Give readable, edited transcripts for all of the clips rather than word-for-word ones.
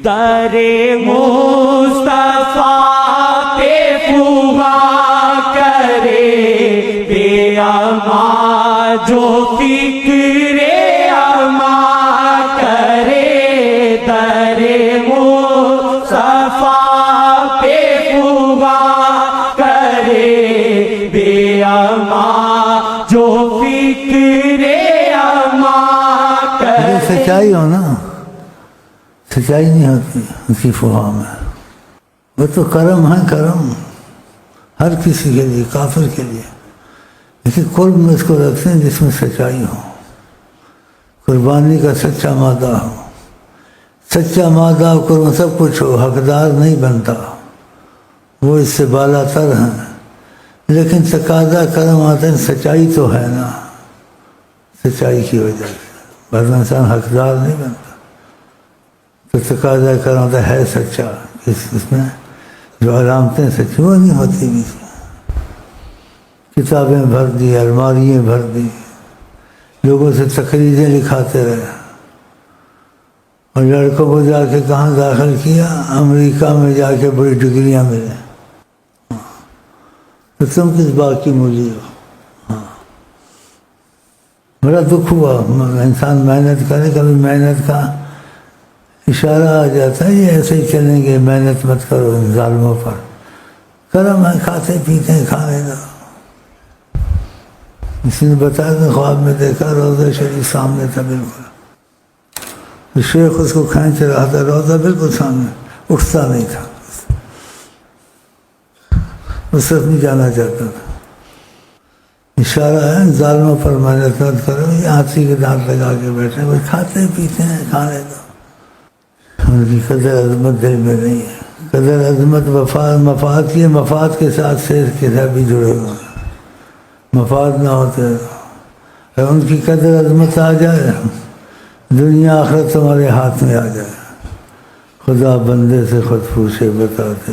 در مصطفیٰ پہ فغاں کرے بے امان جو فکر امان کرے در مصطفیٰ پہ فغاں کرے بے امان جو فکر امان کرے. سچائی ہو نا، سچائی نہیں ہوتی اس کی فغاں میں. وہ تو کرم ہے، کرم ہر کسی کے لیے، کافر کے لیے، لیکن قرب میں اس کو رکھتے ہیں جس میں سچائی ہو، قربانی کا سچا مادہ ہو. سچا مادہ قرب سب کچھ ہو، حقدار نہیں بنتا، وہ اس سے بالا تر ہیں. لیکن تقاضا کرم آتے ہیں، سچائی تو ہے نا، سچائی کی وجہ سے، ورنہ انسان حقدار نہیں بنتا. تو تقاضا کرم آتا ہے سچا، اس میں جو علامتیں سچی وہ نہیں ہوتی بھی. کتابیں بھر دی، الماریاں بھر دی، لوگوں سے تقریریں لکھاتے رہے، اور لڑکوں کو جا کے کہاں داخل کیا؟ امریکہ میں جا کے بڑی ڈگریاں ملیں. تو تم کس بات کی مولی ہو؟ بڑا دکھ ہوا. انسان محنت کرے، کبھی محنت کا اشارہ آ جاتا ہے یہ ایسے ہی چلیں گے، محنت مت کرو ان ظالموں پر. کرم ہے، کھاتے پیتے ہیں، کھانے دو. کسی نے بتایا تھا، خواب میں دیکھا روضہ شریف سامنے تھا بالکل، شیخ اس کو کھینچ رہا تھا، روضہ بالکل سامنے، اٹھتا نہیں تھا، اس طرف نہیں جانا چاہتا تھا. اشارہ ہے ظالموں پر محنت مت کرو. یہ ہاتھی کے دانت لگا کے بیٹھے، وہ کھاتے پیتے ہیں، کھانے دو. ان کی قدر عظمت دل میں نہیں ہے. قدر عظمت مفاد کی، مفاد کے ساتھ سیر کے ساتھ بھی جڑے ہوئے ہیں. مفاد نہ ہوتے ان کی قدر عظمت آ جائے، دنیا آخرت تمہارے ہاتھ میں آ جائے. خدا بندے سے خود پوچھے بتاتے،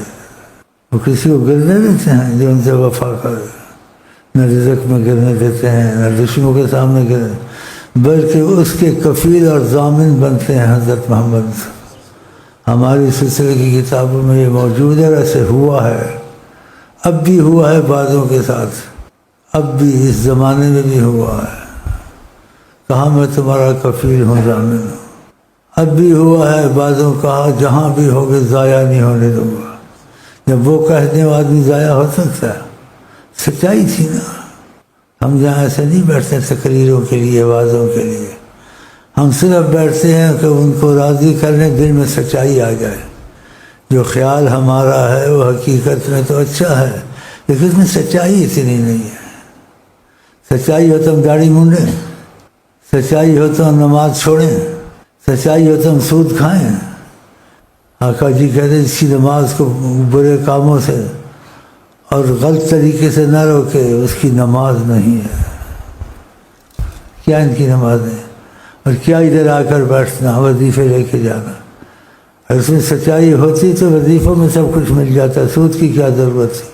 وہ کسی کو گرنے دیتے ہیں جو ان سے وفا کرے؟ نہ رزق میں گرنے دیتے ہیں، نہ دشمنوں کے سامنے گرنے، بلکہ اس کے کفیل اور ضامن بنتے ہیں. حضرت محمد ہماری سلسلے کی کتابوں میں یہ موجود ہے. ایسے ہوا ہے، اب بھی ہوا ہے بعضوں کے ساتھ، اب بھی اس زمانے میں بھی ہوا ہے. کہاں میں تمہارا کفیل ہوں، ضامن ہوں. اب بھی ہوا ہے، بعضوں کہا جہاں بھی ہوگے ضائع نہیں ہونے دوں گا. جب وہ کہتے ہیں وہ آدمی ضائع ہو سکتا ہے؟ سچائی تھی نا. ہم جہاں ایسے نہیں بیٹھتے تقریروں کے لیے، وعظوں کے لیے. ہم صرف بیٹھتے ہیں کہ ان کو راضی کرنے، دل میں سچائی آ جائے. جو خیال ہمارا ہے وہ حقیقت میں تو اچھا ہے، لیکن اس میں سچائی اتنی نہیں ہے. سچائی ہو تو ہم داڑھی مونڈیں، سچائی ہو تو ہم نماز چھوڑیں، سچائی ہو تو ہم سود کھائیں. آقا جی کہتے ہیں اس کی نماز کو برے کاموں سے اور غلط طریقے سے نہ روکے، اس کی نماز نہیں ہے. کیا ان کی نماز ہے؟ اور کیا ادھر آ کر بیٹھنا، وظیفے لے کے جانا. اگر اس میں سچائی ہوتی تو وظیفوں میں سب کچھ مل جاتا، سود کی کیا ضرورت تھی؟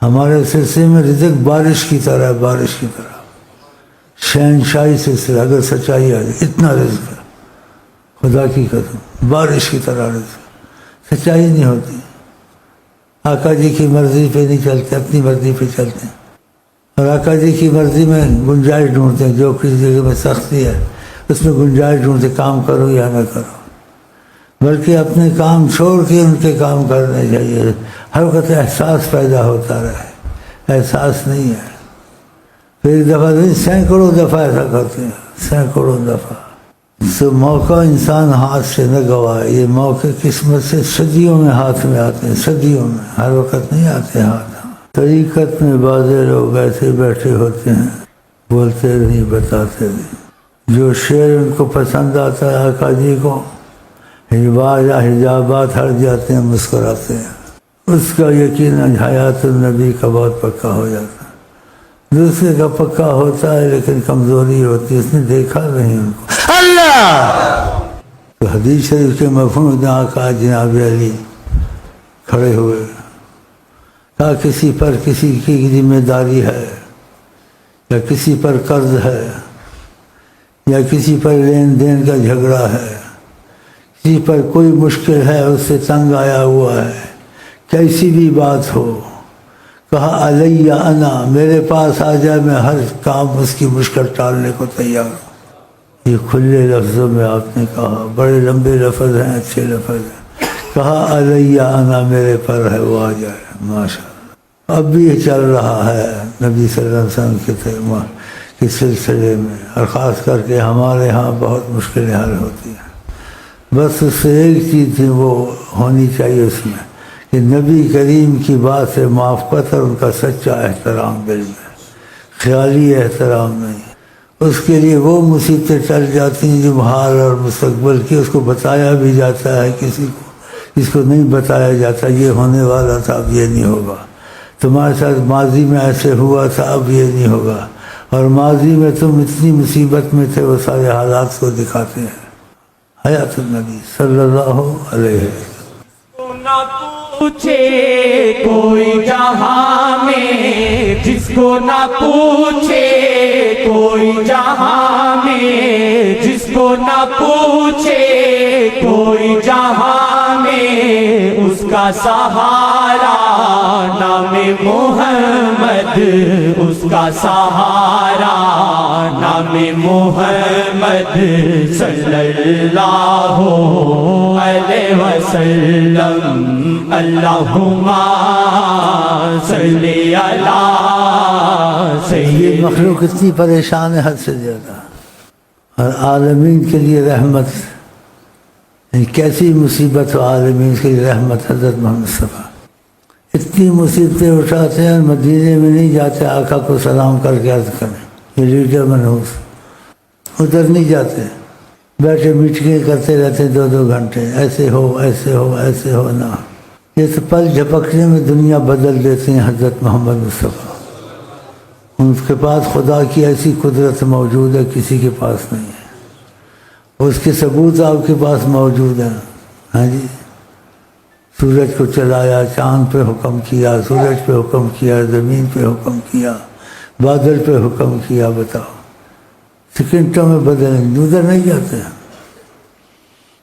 ہمارے سلسلے میں رزق بارش کی طرح، بارش کی طرح شہنشاہی سلسلہ. اگر سچائی آ جائے، اتنا رزق ہے، خدا کی قسم، بارش کی طرح رزق. سچائی نہیں ہوتی. آقا جی کی مرضی پہ نہیں چلتے، اپنی مرضی پہ چلتے ہیں، اور آقا جی کی مرضی میں گنجائش ڈھونڈتے ہیں. جو کسی جگہ میں سختی ہے اس میں گنجائش ڈھونڈتے، کام کرو یا نہ کرو. بلکہ اپنے کام چھوڑ کے ان کے کام کرنے چاہیے. ہر وقت احساس پیدا ہوتا رہے. احساس نہیں ہے. پھر ایک دفعہ نہیں، سینکڑوں دفعہ ایسا کرتے ہیں، سینکڑوں دفعہ. تو موقع انسان ہاتھ سے نہ گوائے. یہ موقع قسمت سے صدیوں میں ہاتھ میں آتے ہیں، صدیوں میں، ہر وقت نہیں آتے ہاتھ. طریقت میں بعض لوگ ایسے بیٹھے ہوتے ہیں، بولتے نہیں، بتاتے نہیں. جو شعر ان کو پسند آتا ہے آقا جی کو، حجابات ہٹ جاتے ہیں، مسکراتے ہیں. اس کا یقیناً حیات النبی کا بہت پکا ہو جاتا ہے. دوسرے کا پکا ہوتا ہے لیکن کمزوری ہوتی ہے، اس نے دیکھا نہیں ان کو. اللہ تو حدیث شریف کے مفہوم میں آقا جناب علی کھڑے ہوئے، کہا کسی پر کسی کی ذمہ داری ہے، یا کسی پر قرض ہے، یا کسی پر لین دین کا جھگڑا ہے، کسی پر کوئی مشکل ہے اس سے تنگ آیا ہوا ہے، کیسی بھی بات ہو، کہا علیہ انا، میرے پاس آ جائے، میں ہر کام اس کی مشکل ٹالنے کو تیار ہوں۔ یہ کھلے لفظوں میں آپ نے کہا، بڑے لمبے لفظ ہیں، اچھے لفظ ہیں، کہا علیہ انا، میرے پر ہے، وہ آ جائے۔ ماشاء اللہ اب بھی یہ چل رہا ہے نبی صلی اللہ علیہ وسلم کے سلسلے میں، اور خاص کر کے ہمارے ہاں بہت مشکلیں حل ہوتی ہیں۔ بس اس سے ایک چیز تھی وہ ہونی چاہیے اس میں کہ نبی کریم کی بات سے موافقت اور ان کا سچا احترام دل میں، خیالی احترام نہیں۔ اس کے لیے وہ مصیبتیں ٹل جاتی ہیں جو حال اور مستقبل کی، اس کو بتایا بھی جاتا ہے کسی کو، اس کو نہیں بتایا جاتا، یہ ہونے والا تھا اب یہ نہیں ہوگا، تمہارے ساتھ ماضی میں ایسے ہوا تھا اب یہ نہیں ہوگا، اور ماضی میں تم اتنی مصیبت میں تھے، وہ سارے حالات کو دکھاتے ہیں۔ حیات النبی صلی اللہ علیہ وسلم۔ نہ پوچھے کوئی جہاں میں، جس کو نہ پوچھے کوئی جہاں میں، جس کو نہ پوچھے کوئی جہاں میں، اس کا سہارا نام محمد، اس کا سہارا نام محمد صلی اللہ علیہ وسلم۔ اللہم صلی علی سید۔ مخلوق اتنی پریشان ہے حد سے زیادہ، اور عالمین کے لیے رحمت، کیسی مصیبت ہو عالمین کے لیے رحمت حضرت محمد مصطفیٰ۔ اتنی مصیبتیں اٹھاتے ہیں، مدینے میں نہیں جاتے آقا کو سلام کر کے عرض کریں، یہ لیڈر منحوس ادھر نہیں جاتے، بیٹھے میٹنگیں کرتے رہتے 2-2 گھنٹے، ایسے ہو ایسے ہو ایسے ہو نہ، یہ تو پل جھپکنے میں دنیا بدل دیتے ہیں حضرت محمد مصطفیٰ۔ ان کے پاس خدا کی ایسی قدرت موجود ہے کسی کے پاس نہیں ہے، اس کے ثبوت آپ کے پاس موجود ہیں۔ ہاں جی، سورج کو چلایا، چاند پہ حکم کیا، سورج پہ حکم کیا، زمین پہ حکم کیا، بادل پہ حکم کیا، بتاؤ سیکنڈوں میں بدلیں، ادھر نہیں جاتے ہیں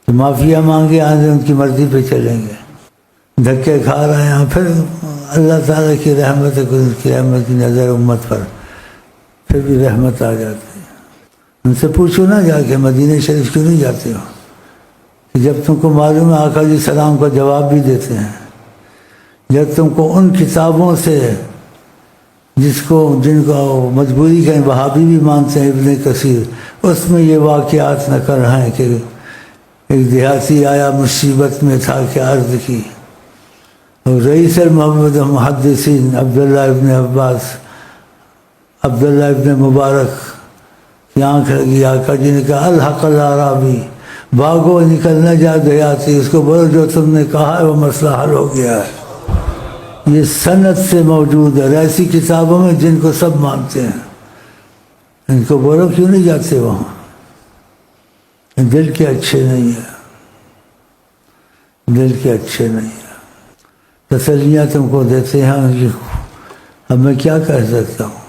تو معافیا مانگے آئیں، ان کی مرضی پہ چلیں گے، دھکے کھا رہے ہیں، پھر اللہ تعالیٰ کی رحمت ہے، ان کی رحمت کی نظر امت پر، پھر بھی رحمت آ جاتی ہے۔ ان سے پوچھو نا جا کے مدینہ شریف کیوں نہیں جاتے ہو، کہ جب تم کو معلوم ہے آقا جی سلام کا جواب بھی دیتے ہیں، جب تم کو ان کتابوں سے جن کو مجبوری کا وہابی بھی مانتے ہیں ابن کثیر، اس میں یہ واقعات نقل ہیں کہ ایک دیہاتی آیا مصیبت میں تھا کہ عرض کی، اور رئیس المحمد محدثین عبداللہ ابن عباس، عبداللہ ابن مبارک کی آنکھ لگی، آقا جی نے کہا الحق العرابی، بھاگو نکل نہ جا دیہاتی، اس کو بولو جو تم نے کہا ہے وہ مسئلہ حل ہو گیا ہے۔ یہ سند سے موجود ہے ایسی کتابوں میں جن کو سب مانتے ہیں، ان کو بولو کیوں نہیں جاتے وہاں، دل کے اچھے نہیں ہیں، دل کے اچھے نہیں ہیں، تسلیاں تم کو دیتے ہیں۔ اب میں کیا کہہ سکتا ہوں،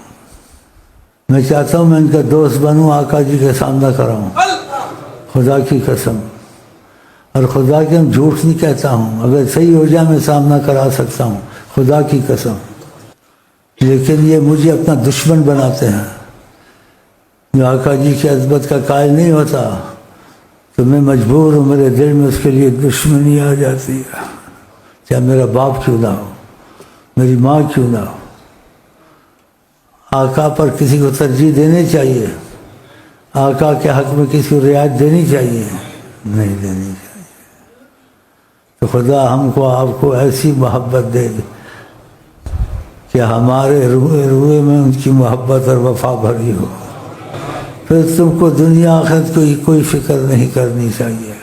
میں چاہتا ہوں میں ان کا دوست بنوں، آقا جی کے سامنا کراؤں، خدا کی قسم، اور خدا کے ہم جھوٹ نہیں کہتا ہوں، اگر صحیح ہو جائے میں سامنا کرا سکتا ہوں، خدا کی قسم، لیکن یہ مجھے اپنا دشمن بناتے ہیں۔ جو آقا جی کی عظمت کا قائل نہیں ہوتا تو میں مجبور ہوں، میرے دل میں اس کے لیے دشمنی آ جاتی ہے، چاہے میرا باپ کیوں نہ ہو، میری ماں کیوں نہ ہو۔ آقا پر کسی کو ترجیح دینی چاہیے، آقا کے حق میں کسی کو رعایت دینی چاہیے، نہیں دینی چاہیے۔ تو خدا ہم کو آپ کو ایسی محبت دے کہ ہمارے روئے میں ان کی محبت اور وفا بھری ہو، پھر تم کو دنیا آخرت کو کوئی فکر نہیں کرنی چاہیے،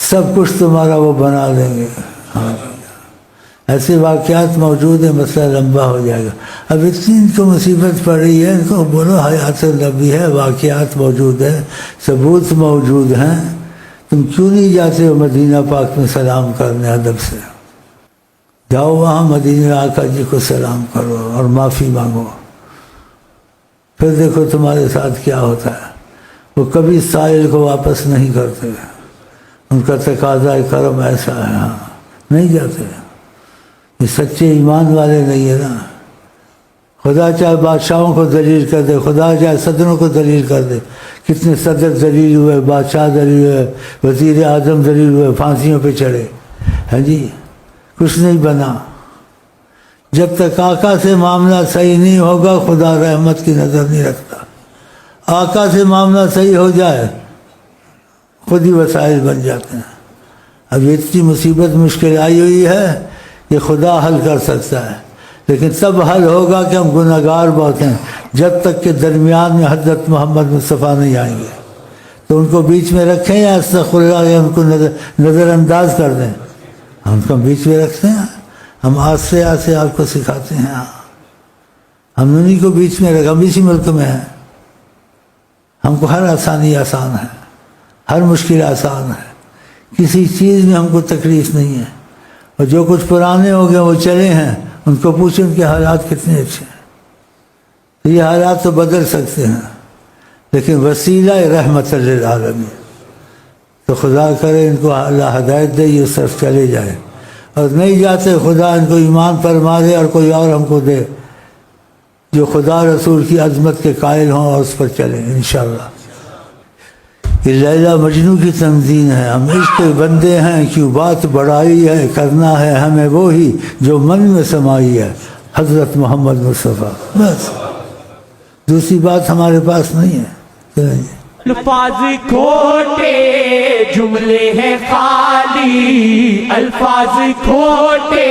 سب کچھ تمہارا وہ بنا دیں گے۔ ہاں ایسے واقعات موجود ہیں، مسئلہ لمبا ہو جائے گا۔ اب اتنی ان کو مصیبت پڑ رہی ہے، ان کو بولو حیات النبی ہے، واقعات موجود ہیں، ثبوت موجود ہیں، تم کیوں نہیں جاتے ہو مدینہ پاک میں سلام کرنے ادب سے؟ جاؤ وہاں مدینہ آقا جی کو سلام کرو اور معافی مانگو، پھر دیکھو تمہارے ساتھ کیا ہوتا ہے۔ وہ کبھی سائل کو واپس نہیں کرتے، ان کا تقاضا کرم ایسا ہے، ہاں نہیں جاتے، یہ سچے ایمان والے نہیں ہے نا۔ خدا چاہے بادشاہوں کو ذلیل کر دے، خدا چاہے صدروں کو ذلیل کر دے، کتنے صدر ذلیل ہوئے، بادشاہ ذلیل ہوئے، وزیر اعظم ذلیل ہوئے، پھانسیوں پہ چڑھے، ہاں جی، کچھ نہیں بنا۔ جب تک آقا سے معاملہ صحیح نہیں ہوگا خدا رحمت کی نظر نہیں رکھتا۔ آقا سے معاملہ صحیح ہو جائے خود ہی وسائل بن جاتے ہیں۔ اب اتنی مصیبت مشکل آئی ہوئی ہے کہ خدا حل کر سکتا ہے، لیکن تب حل ہوگا کہ ہم گناہ گار بہت ہیں۔ جب تک کہ درمیان میں حضرت محمد مصطفیٰ نہیں آئیں گے تو ان کو بیچ میں رکھیں یا استغفر اللہ، یا ان کو نظر انداز کر دیں؟ ہم ان کو بیچ میں رکھتے ہیں، ہم آستے آستے آپ کو سکھاتے ہیں۔ ہم انہیں کو بیچ میں رکھا، ہم اسی ملک میں ہیں، ہم کو ہر آسانی آسان ہے، ہر مشکل آسان ہے، کسی چیز میں ہم کو تکلیف نہیں ہے۔ اور جو کچھ پرانے ہو گئے وہ چلے ہیں، ان کو پوچھیں ان کے حالات کتنے اچھے ہیں۔ یہ حالات تو بدل سکتے ہیں، لیکن وسیلہ رحمت للعالمین، تو خدا کرے ان کو اللہ ہدایت دے، یہ صرف چلے جائے، اور نہیں جاتے خدا ان کو ایمان پر مارے اور کوئی اور ہم کو دے جو خدا رسول کی عظمت کے قائل ہوں اور اس پر چلیں انشاءاللہ۔ یہ لیلا مجنوں کی تنظیم ہے، ہم عشق کے بندے ہیں، کیوں بات بڑائی ہے، کرنا ہے ہمیں وہی جو من میں سمائی ہے، حضرت محمد مصطفیٰ، بس دوسری بات ہمارے پاس نہیں ہے۔ الفاظ کھوٹے جملے ہیں خالی، الفاظ کھوٹے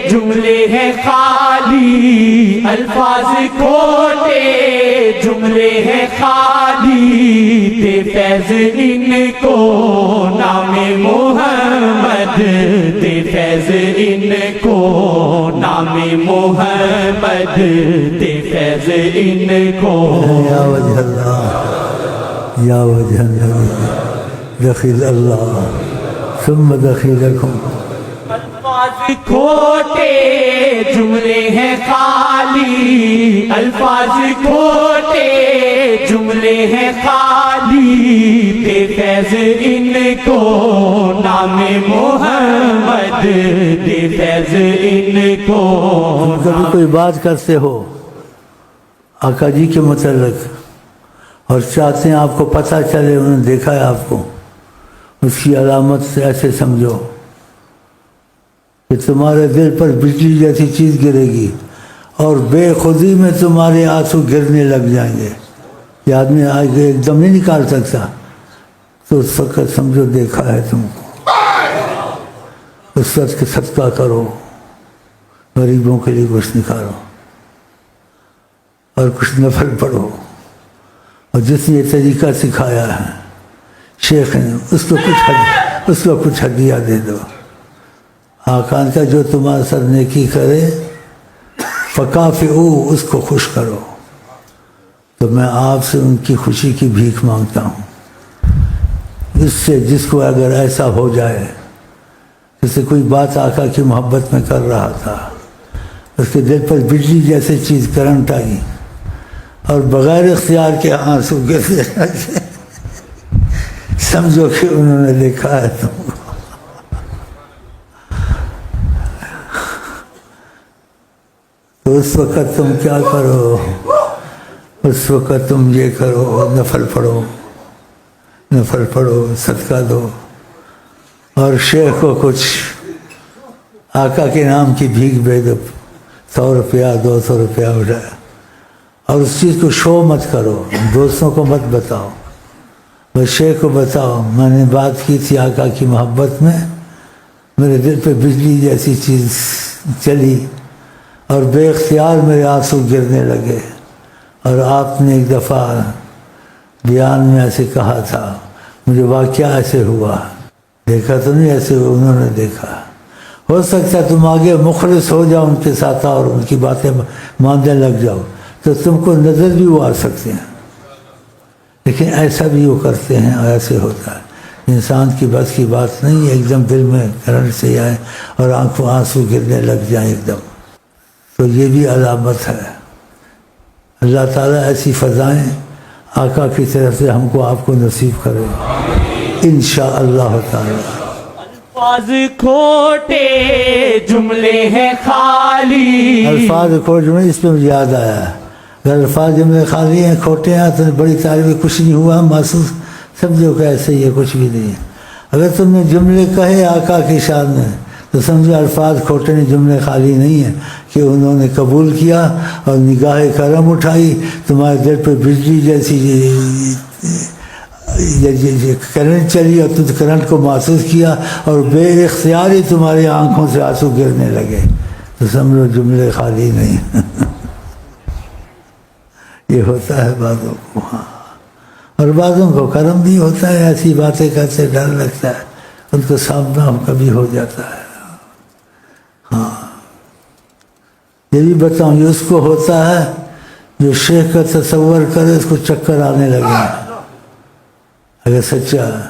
جملے ہیں خالی، الفاظ کھوٹے جملے ہیں خالی، دے فیض ان کو نام محمد، دے فیض ان کو نام محمد، دے فیض ان کو۔ یا وجہ اللہ، یا وجہ اللہ، دخیل اللہ ثم دخیلکم۔ الفاظ کھوٹے جملے ہیں خالی، الفاظ کھوٹے جملے ہیں خالی، دے فیض ان کو نام محمد، دے فیض ان کو۔ کبھی کوئی بات کرتے ہو آقا جی کے متعلق اور چاہتے ہیں آپ کو پتہ چلے، انہوں نے دیکھا ہے آپ کو، اس کی علامت سے ایسے سمجھو کہ تمہارے دل پر بجلی جیسی چیز گرے گی اور بے خودی میں تمہارے آنسو گرنے لگ جائیں گے۔ یہ آدمی آگے ایک دم نہیں نکال سکتا، تو اس وقت سمجھو دیکھا ہے تم کو۔ اس وقت صدقہ کرو، غریبوں کے لیے کچھ نکالو اور کچھ نفل پڑھو، اور جس نے یہ طریقہ سکھایا ہے شیخ نے، اس کو کچھ ہدیہ دے دو۔ آقا کا جو تمہارے ساتھ نیکی کرے فکافئو، اس کو خوش کرو۔ تو میں آپ سے ان کی خوشی کی بھیک مانگتا ہوں، اس سے جس کو اگر ایسا ہو جائے، جیسے کوئی بات آقا کی محبت میں کر رہا تھا، اس کے دل پر بجلی جیسے چیز کرنٹ آئی اور بغیر اختیار کے آنسو گرے، سمجھو کہ انہوں نے دیکھا ہے تم کو۔ تو اس وقت تم کیا کرو؟ اس وقت تم یہ کرو، نفل پڑھو، صدقہ دو، اور شیخ کو کچھ آقا کے نام کی بھیک بھیج دو، 100 روپیہ 200 روپیہ اٹھایا، اور اس چیز کو شو مت کرو، دوستوں کو مت بتاؤ، بس شیخ کو بتاؤ میں نے بات کی تھی آقا کی محبت میں، میرے دل پہ بجلی جیسی چیز چلی اور بے اختیار میرے آنسو گرنے لگے، اور آپ نے ایک دفعہ بیان میں ایسے کہا تھا، مجھے واقعہ ایسے ہوا، دیکھا تو نہیں ایسے انہوں نے دیکھا۔ ہو سکتا ہے تم آگے مخلص ہو جاؤ ان کے ساتھ اور ان کی باتیں ماننے لگ جاؤ تو تم کو نظر بھی وہ آ سکتے ہیں، لیکن ایسا بھی وہ کرتے ہیں اور ایسے ہوتا ہے۔ انسان کی بس کی بات نہیں ہے، ایک دم دل میں کرنٹ سے آئے اور آنکھوں آنسو گرنے لگ جائیں ایک دم، تو یہ بھی علامت ہے۔ اللہ تعالیٰ ایسی فضائیں آقا کی طرف سے ہم کو آپ کو نصیب کرے۔ انشاءاللہ تعالی. الفاظ کھوٹے جملے ہیں خالی. الفاظ کھوٹے میں اس پہ مجھے یاد آیا، اگر الفاظ جملے خالی ہیں کھوٹے ہیں تو بڑی تعریف کچھ نہیں ہوا، محسوس سمجھو کہ ایسے ہی ہے، کچھ بھی نہیں ہے. اگر تم نے جملے کہے آقا کی شان میں تو سمجھو الفاظ کھوٹے نہیں، جملے خالی نہیں ہیں کہ انہوں نے قبول کیا اور نگاہ کرم اٹھائی، تمہارے دل پہ بجلی جیسی کرنٹ چلی اور تم کرنٹ کو محسوس کیا اور بے اختیار ہی تمہاری آنکھوں سے آنسو گرنے لگے، تو سمجھو جملے خالی نہیں. یہ ہوتا ہے بعضوں کو، ہاں، اور بعضوں کو کرم بھی ہوتا ہے، ایسی باتیں کہتے ڈر لگتا ہے، ان کو سامنا کبھی ہو جاتا ہے. ہاں یہ بھی بتاؤں، یہ اس کو ہوتا ہے جو شیخ کا تصور کرے اس کو چکر آنے لگے، اگر سچا ہے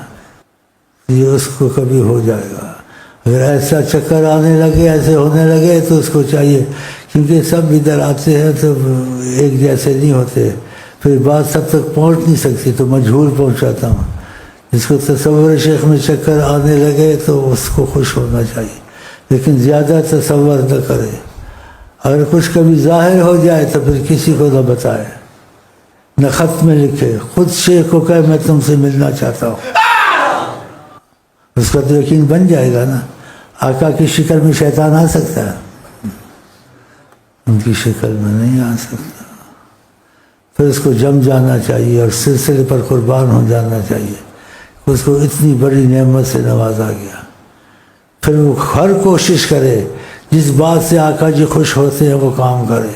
یہ اس کو کبھی ہو جائے گا. اگر ایسا چکر آنے لگے، ایسے ہونے لگے تو اس کو چاہیے، کیونکہ سب ادھر آتے ہیں تو ایک جیسے نہیں ہوتے، پھر بات سب تک پہنچ نہیں سکتی، تو مجہول پہنچاتا ہوں. جس کو تصور شیخ میں چکر آنے لگے تو اس کو خوش ہونا چاہیے، لیکن زیادہ تصور نہ کرے. اگر کچھ کبھی ظاہر ہو جائے تو پھر کسی کو نہ بتائے، نہ خط میں لکھے، خود شیخ کو کہے میں تم سے ملنا چاہتا ہوں، اس کا تو یقین بن جائے گا نا. آقا کی شکل میں شیطان آ سکتا ہے؟ ان کی شکل میں نہیں آ سکتا. پھر اس کو جم جانا چاہیے اور سلسلے پر قربان ہو جانا چاہیے، اس کو اتنی بڑی نعمت سے نوازا گیا. پھر وہ ہر کوشش کرے جس بات سے آقا جی خوش ہوتے ہیں وہ کام کرے،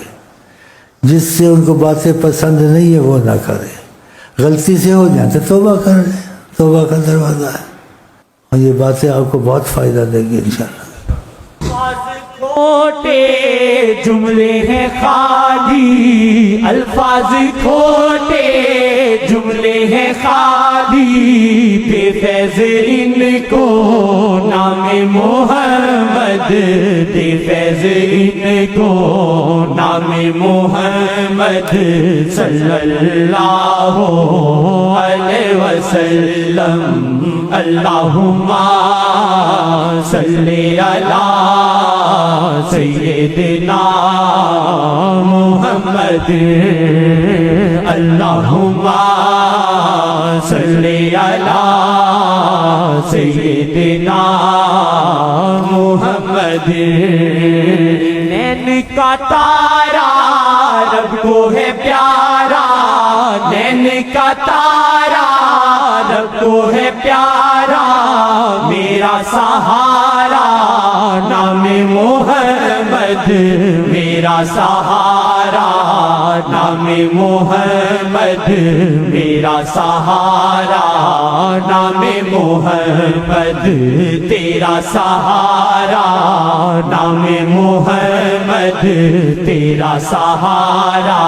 جس سے ان کو باتیں پسند نہیں ہے وہ نہ کرے. غلطی سے ہو جائیں تو توبہ کر لیں، توبہ کا دروازہ ہے، اور یہ باتیں آپ کو بہت فائدہ دیں گی انشاءاللہ. الفاظ کھوٹے جملے ہیں خالی. الفاظ کھوٹے جملے ہیں خالی. بے فیض ان کو نام محمد، بے فیض ان کو نام محمد صلی اللہ علیہ وسلم. اللہم صلی علی سیدنا محمد. اللہم صلی علی سیدنا محمد. نین کا تارا رب کو ہے پیارا، نین کا تارا رب کو ہے پیارا. میرا سہارا نام محمد، میرا سہارا نام محمد، میرا سہارا نام محمد. تیرا سہارا نام محمد، تیرا سہارا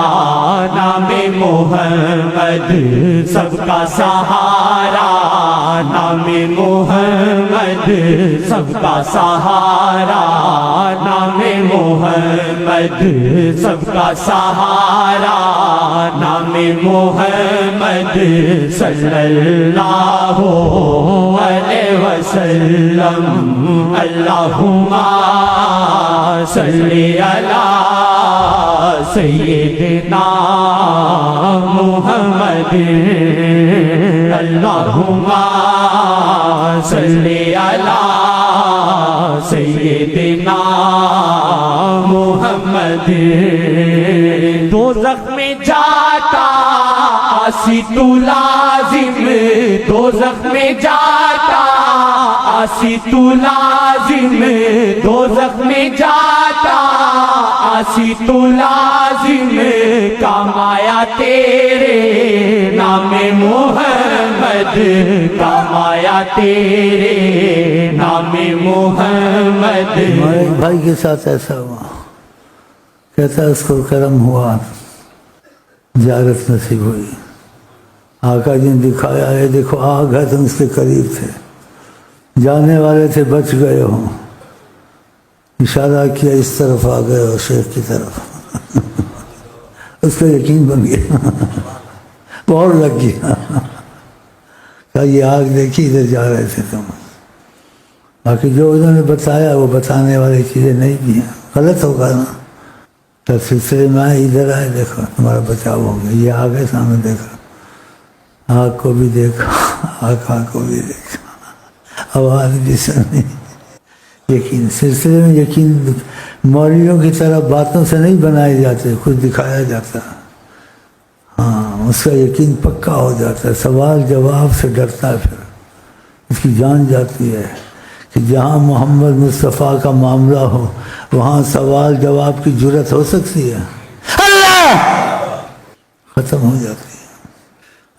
نام محمد. سب کا سہارا نام محمد، سب کا سہارا نام محمد، سب کا سہارا نام محمد صلی اللہ علیہ وسلم. اللہم صلی علی سیدنا محمد. اللہم صلی علی سیدنا محمد. دوزخ میں جاتا آسی تو لازم، دوزخ میں جاتا آسی تو لازم، دوزخ میں جاتا آسی تو لازم. کام آیا تیرے نام محمد، کام آیا تیرے نام محمد. ہمارے ایک بھائی کے ساتھ ایسا ہوا، کہتا اس کو کرم ہوا، زیارت نصیب ہوئی، آقا جی نے دکھایا ہے دیکھو آگ ہے، تم اس کے قریب تھے، جانے والے تھے بچ گئے ہوں، اشارہ کیا اس طرف آ گئے اور شیخ کی طرف. اس کا یقین بن گیا، بہت لگ گیا کہا یہ آگ دیکھی ادھر جا رہے تھے تم، باقی جو انہوں نے بتایا وہ بتانے والی چیزیں نہیں بھی ہیں، غلط ہوگا نا۔ تو سلسلے میں آئے، ادھر آئے، دیکھو تمہارا بچاؤ ہو گیا، یہ آگ ہے سامنے، دیکھا آگ کو بھی دیکھا، آقا کو بھی دیکھا، آواز بھی سنی۔ یقین سلسلے میں یقین مولویوں کی طرح باتوں سے نہیں بنائے جاتے، خود دکھایا جاتا، ہاں اس کا یقین پکا ہو جاتا ہے، سوال جواب سے ڈرتا ہے، پھر اس کی جان جاتی ہے کہ جہاں محمد مصطفیٰ کا معاملہ ہو وہاں سوال جواب کی جرت ہو سکتی ہے؟ اللہ ختم ہو جاتی ہے۔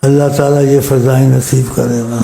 اللہ تعالیٰ یہ فضائیں نصیب کرے گا۔